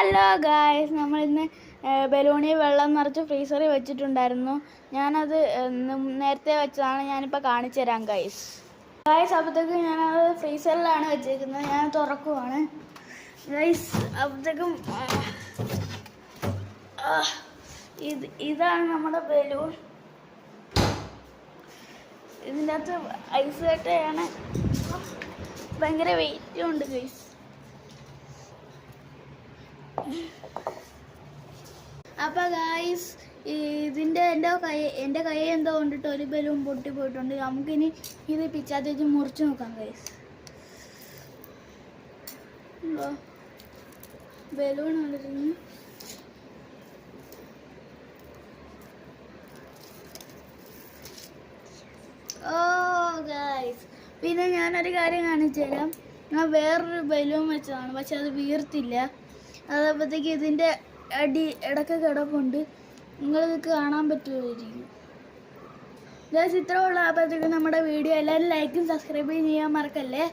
Hello guys, നമ്മളിന്ന് ബലൂണിൽ വെള്ളം നിറച്ച് ഫ്രീസറിൽ വെച്ചിട്ടുണ്ടായിരുന്നു. ഞാനത് നേരത്തെ വെച്ചതാണ്, ഞാനിപ്പോൾ കാണിച്ചു തരാം ഗായ്സ്. അപ്പോഴത്തേക്കും ഞാനത് ഫ്രീസറിലാണ് വെച്ചേക്കുന്നത്. ഞാൻ തുറക്കുവാണ് ഗായ്സ്. അപ്പോഴത്തേക്കും ഇതാണ് നമ്മുടെ ബലൂൺ. ഇതിൻ്റെ അകത്ത് ഐസ് കട്ടയാണ്, ഭയങ്കര വെയിറ്റും ഉണ്ട് ഗൈസ്. അപ്പോൾ ഗായ്സ്, എൻ്റെ കൈ എന്തോ കൊണ്ടിട്ട് ഒരു ബലൂൺ പൊട്ടിപ്പോയിട്ടുണ്ട്. നമുക്കിനി ഇത് പിച്ചാത്തേച്ച് മുറിച്ച് നോക്കാം ഗൈസ്. ബലൂൺ വന്നിരുന്നു. ഓ ഗായ്സ്, പിന്നെ ഞാനൊരു കാര്യം കാണിച്ചു തരാം. ഞാൻ വേറൊരു ബലൂൺ വെച്ചതാണ്, പക്ഷെ അത് വീർത്തില്ല. അതപ്പോഴത്തേക്ക് ഇതിൻ്റെ ഇടയ്ക്ക് കിടപ്പുണ്ട്. നിങ്ങളിത് കാണാൻ പറ്റുമായിരിക്കും ഗായ്സ്. ഇത്ര ഉള്ള. അപ്പോഴത്തേക്കും നമ്മുടെ വീഡിയോ എല്ലാവരും ലൈക്കും സബ്സ്ക്രൈബും ചെയ്യാൻ മറക്കല്ലേ.